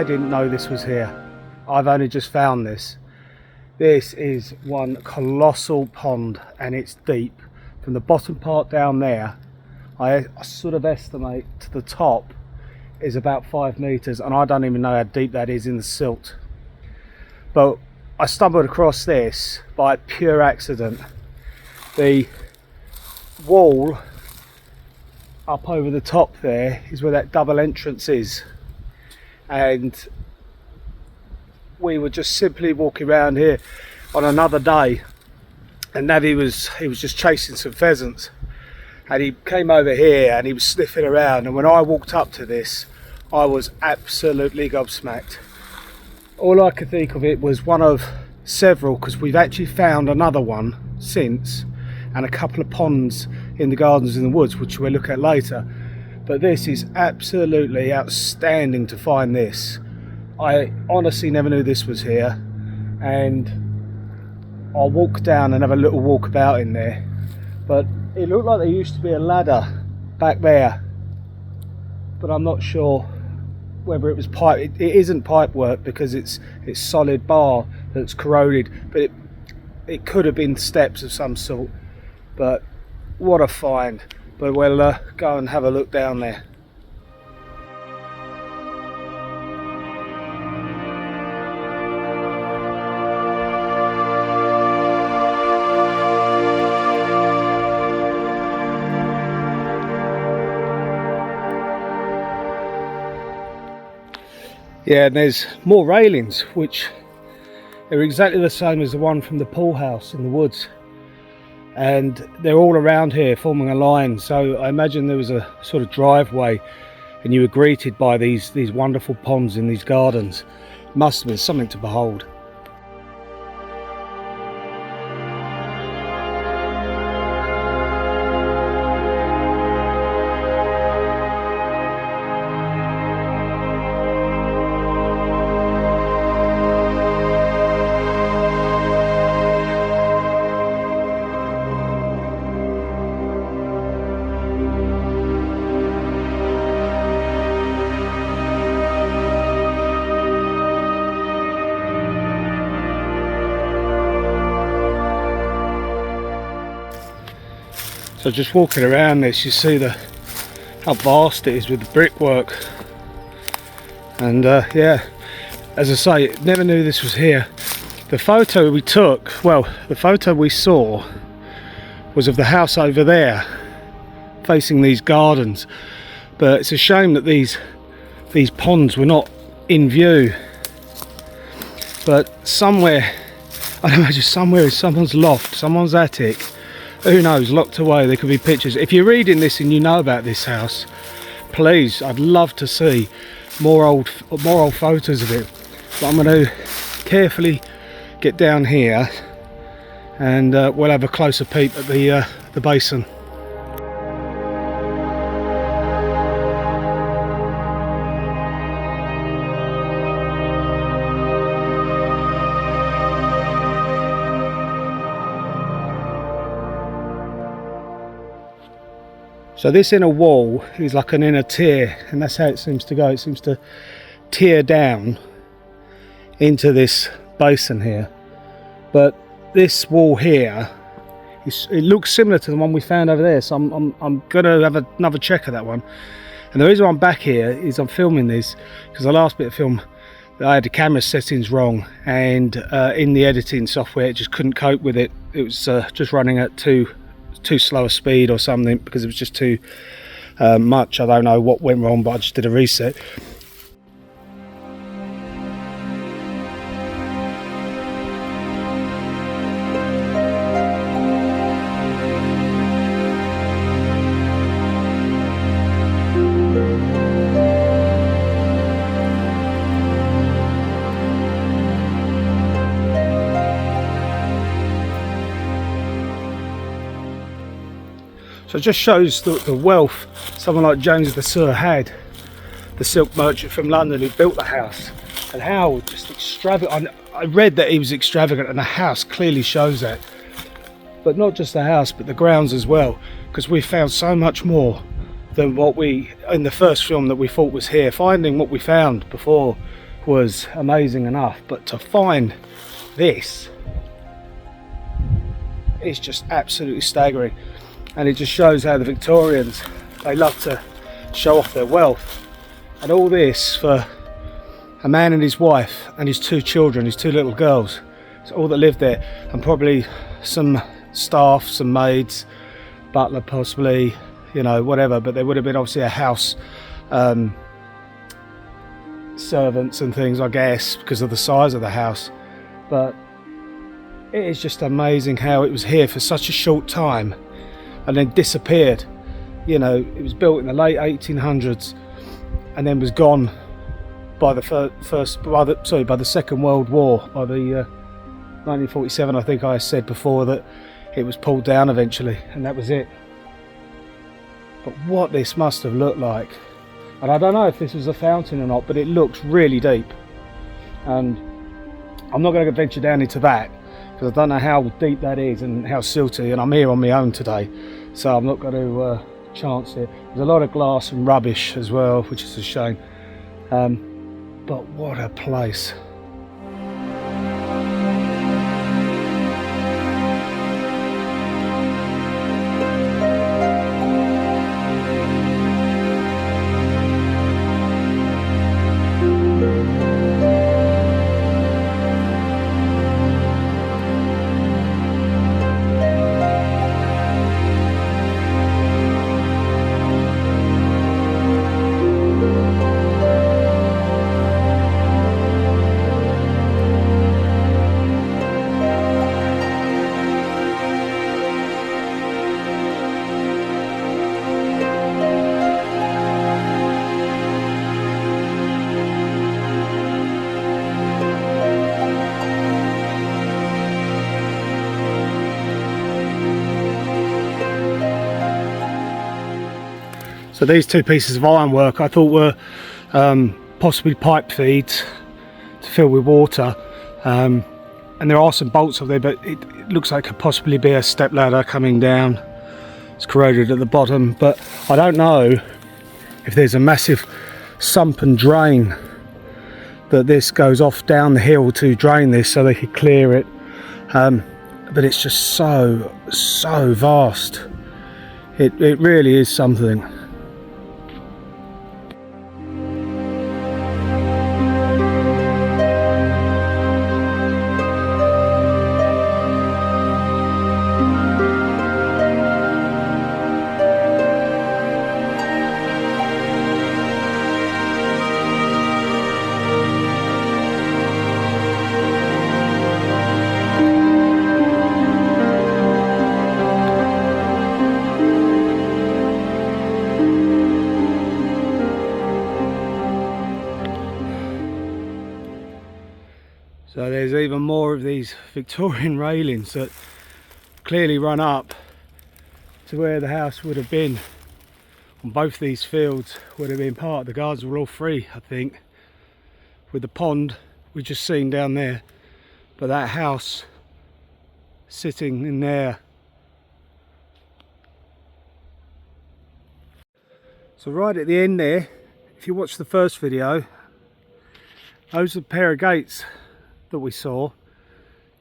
I didn't know this was here. I've only just found this. This is one colossal pond, and it's deep. From the bottom part down there, I sort of estimate to the top is about 5 meters, and I don't even know how deep that is in the silt. But I stumbled across this by pure accident. The wall up over the top there is where that double entrance is, and we were just simply walking around here on another day, and Navi was just chasing some pheasants, and he came over here and he was sniffing around, and when I walked up to this, I was absolutely gobsmacked. All I could think of, it was one of several, because we've actually found another one since, and a couple of ponds in the gardens in the woods, which we'll look at later. But this is absolutely outstanding to find this. I honestly never knew this was here, and I'll walk down and have a little walk about in there. But it looked like there used to be a ladder back there, but I'm not sure whether it was pipe. It isn't pipe work because it's solid bar that's corroded, but it could have been steps of some sort. But what a find. But we'll go and have a look down there. Yeah, and there's more railings, which are exactly the same as the one from the pool house in the woods, and they're all around here forming a line. So I imagine there was a sort of driveway and you were greeted by these wonderful ponds in these gardens. It must have been something to behold. So just walking around this, you see how vast it is with the brickwork. And yeah, as I say, never knew this was here. The photo we took, well, the photo we saw was of the house over there, facing these gardens. But it's a shame that these ponds were not in view. But somewhere, I imagine somewhere in someone's loft, someone's attic, who knows, locked away, there could be pictures. If you're reading this and you know about this house, please, I'd love to see more old photos of it. But I'm going to carefully get down here, and we'll have a closer peep at the basin. So this inner wall is like an inner tier, and that's how it seems to go. It seems to tear down into this basin here. But this wall here, it looks similar to the one we found over there, so I'm going to have another check of that one. And the reason I'm back here is I'm filming this because the last bit of film, I had the camera settings wrong, and in the editing software it just couldn't cope with it. It was just running at too slow a speed or something, because it was just too much. I don't know what went wrong, but I just did a reset. So it just shows the wealth someone like James Vavasseur had, the silk merchant from London who built the house, and how just extravagant. I read that he was extravagant, and the house clearly shows that. But not just the house, but the grounds as well, because we found so much more than what we, in the first film that we thought was here. Finding what we found before was amazing enough, but to find this, it's just absolutely staggering. And it just shows how the Victorians, they love to show off their wealth. And all this for a man and his wife and his 2 children, his 2 little girls. It's all that lived there, and probably some staff, some maids, butler possibly, you know, whatever. But there would have been obviously a house, servants and things, I guess, because of the size of the house. But it is just amazing how it was here for such a short time and then disappeared. You know, it was built in the late 1800s and then was gone by the by the Second World War, by the 1947. I think I said before that it was pulled down eventually, and that was it. But what this must have looked like, and I don't know if this was a fountain or not, but it looks really deep, and I'm not going to venture down into that because I don't know how deep that is and how silty, and I'm here on my own today, so I'm not going to chance it. There's a lot of glass and rubbish as well, which is a shame, but what a place. So these 2 pieces of ironwork I thought were possibly pipe feeds to fill with water, and there are some bolts up there, but it looks like it could possibly be a step ladder coming down. It's corroded at the bottom, but I don't know if there's a massive sump and drain that this goes off down the hill to drain this so they could clear it, but it's just so vast. It really is something. So there's even more of these Victorian railings that clearly run up to where the house would have been. On both these fields would have been part. The gardens were all free, I think, with the pond we just seen down there. But that house sitting in there. So right at the end there, if you watch the first video, those are a pair of gates that we saw,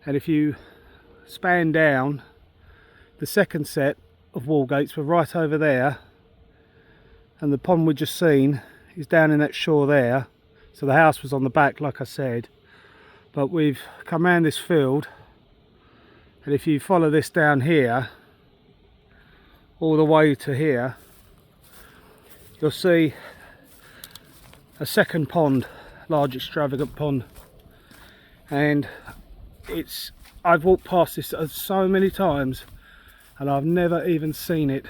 and if you span down, the second set of wall gates were right over there, and the pond we just seen is down in that shore there. So the house was on the back, like I said, but we've come around this field, and if you follow this down here all the way to here, you'll see a second pond, large extravagant pond. And I've walked past this so many times and I've never even seen it,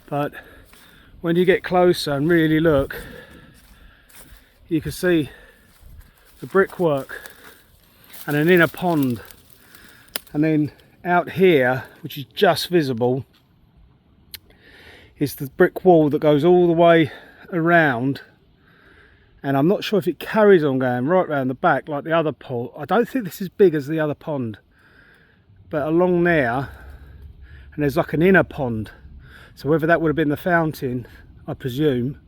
but when you get closer and really look, you can see the brickwork and an inner pond, and then out here, which is just visible, is the brick wall that goes all the way around. And I'm not sure if it carries on going right round the back like the other pond. I don't think this is big as the other pond, but along there, and there's like an inner pond. So whether that would have been the fountain, I presume.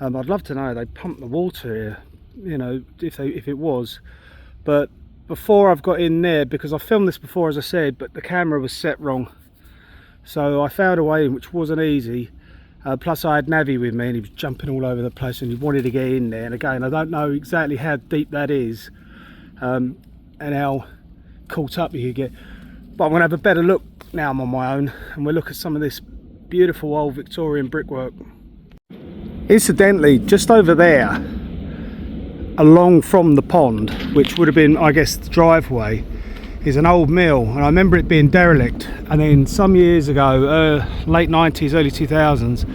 I'd love to know. They pump the water here you know, if it was. But before I've got in there, because I filmed this before, as I said, but the camera was set wrong, so I found a way in, which wasn't easy. Plus I had Navi with me and he was jumping all over the place and he wanted to get in there. And again, I don't know exactly how deep that is, and how caught up you could get. But I'm going to have a better look now I'm on my own, and we'll look at some of this beautiful old Victorian brickwork. Incidentally, just over there, along from the pond, which would have been, I guess, the driveway, is an old mill, and I remember it being derelict, and then some years ago, late 90s, early 2000s,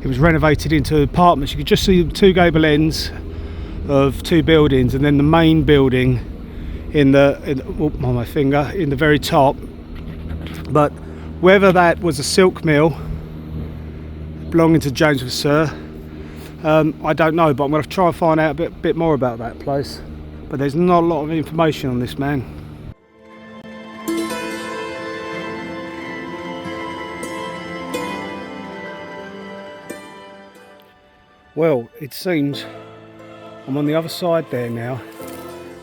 it was renovated into apartments. You could just see two gable ends of two buildings, and then the main building in the on my finger, in the very top. But whether that was a silk mill belonging to James Vavasseur, I don't know, but I'm going to try and find out a bit more about that place. But there's not a lot of information on this man. Well, it seems I'm on the other side there now,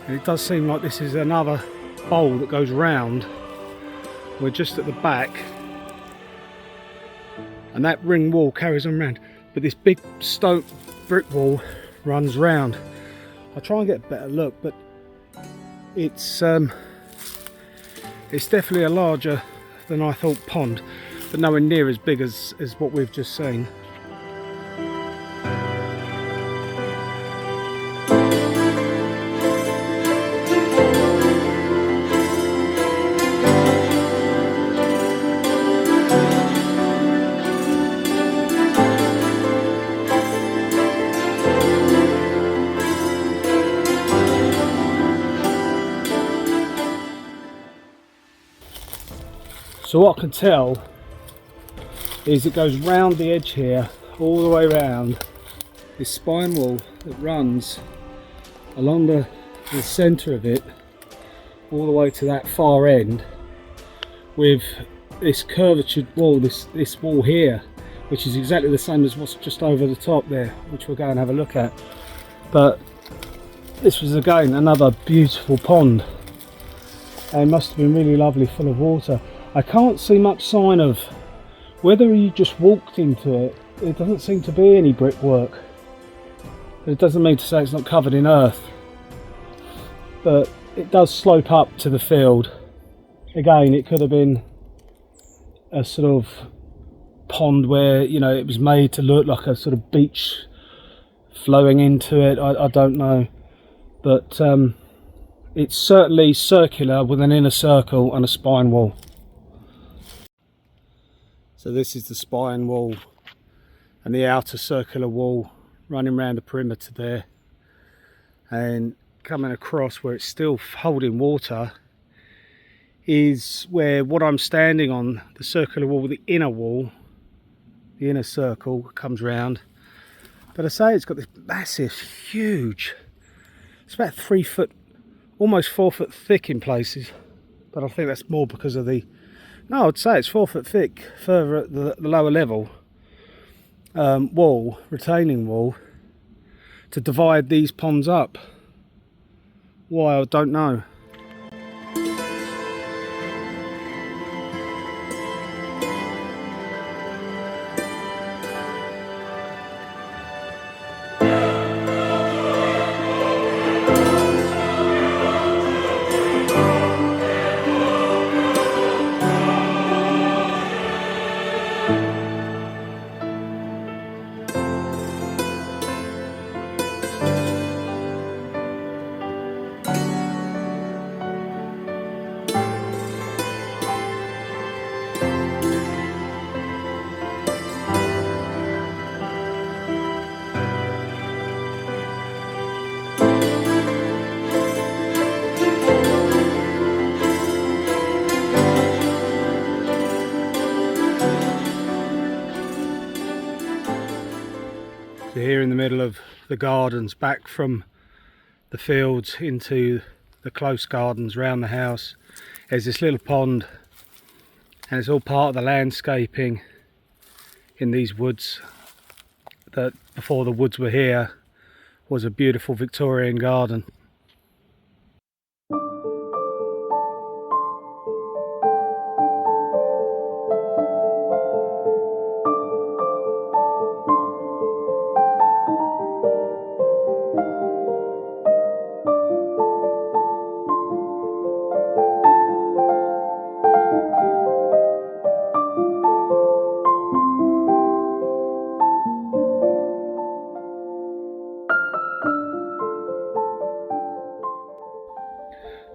and it does seem like this is another bowl that goes round. We're just at the back, and that ring wall carries on round, but this big stone brick wall runs round. I'll try and get a better look, but it's definitely a larger than I thought pond, but nowhere near as big as what we've just seen. So what I can tell is it goes round the edge here, all the way round this spine wall that runs along the centre of it, all the way to that far end, with this curvatured wall, this wall here, which is exactly the same as what's just over the top there, which we'll go and have a look at. But this was again another beautiful pond, and it must have been really lovely, full of water. I can't see much sign of whether you just walked into it. It doesn't seem to be any brickwork. It doesn't mean to say it's not covered in earth, but it does slope up to the field. Again, it could have been a sort of pond where, you know, it was made to look like a sort of beach flowing into it. I don't know, but it's certainly circular with an inner circle and a spine wall. So this is the spine wall and the outer circular wall running around the perimeter there, and coming across where it's still holding water is where what I'm standing on, the circular wall, the inner circle comes round. But I say it's got this massive, huge, it's about 3 foot, almost 4 foot thick in places, but I think that's more because of the, no, I'd say it's 4 foot thick further at the lower level, wall, retaining wall, to divide these ponds up. Why, I don't know. So here in the middle of the gardens, back from the fields into the close gardens around the house, there's this little pond, and it's all part of the landscaping in these woods that, before the woods were here, was a beautiful Victorian garden.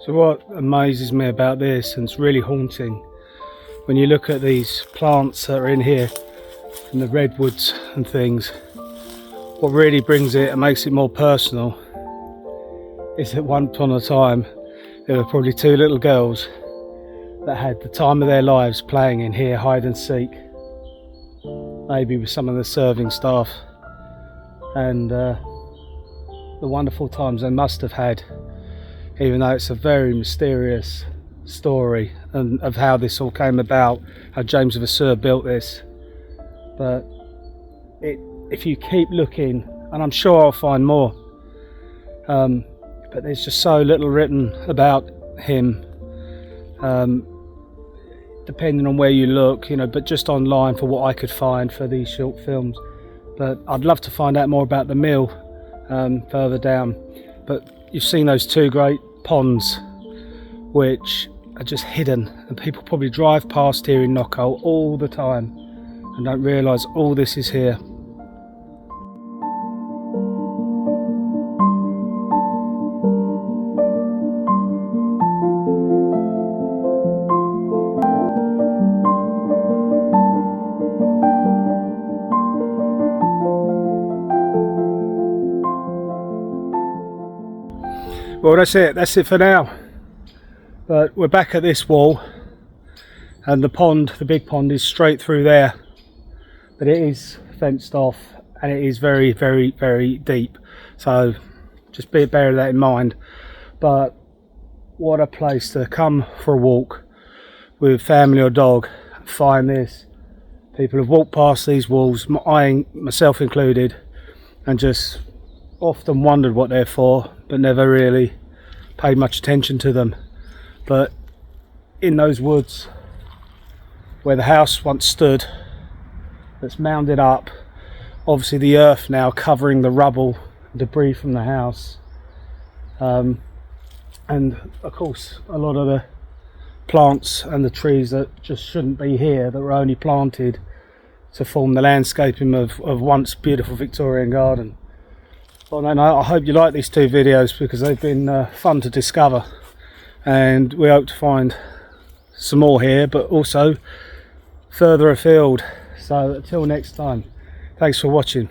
So what amazes me about this, and it's really haunting, when you look at these plants that are in here and the redwoods and things, what really brings it and makes it more personal is that once upon a time there were probably two little girls that had the time of their lives playing in here hide and seek, maybe with some of the serving staff, and the wonderful times they must have had, even though it's a very mysterious story and of how this all came about, how James Vavasseur built this. But if you keep looking, and I'm sure I'll find more, but there's just so little written about him, depending on where you look, you know, but just online for what I could find for these short films. But I'd love to find out more about the mill further down. But you've seen those two great ponds which are just hidden, and people probably drive past here in Knockow all the time and don't realise all this is here. Well, that's it for now. But we're back at this wall, and the pond, the big pond, is straight through there, but it is fenced off and it is very, very, very deep, so just bear that in mind. But what a place to come for a walk with family or dog and find this. People have walked past these walls, myself included, and just often wondered what they're for, but never really paid much attention to them. But in those woods where the house once stood, that's mounded up, obviously the earth now covering the rubble, debris from the house, and of course a lot of the plants and the trees that just shouldn't be here, that were only planted to form the landscaping of once beautiful Victorian garden. Well, then I hope you like these two videos, because they've been fun to discover, and we hope to find some more here, but also further afield. So until next time, thanks for watching.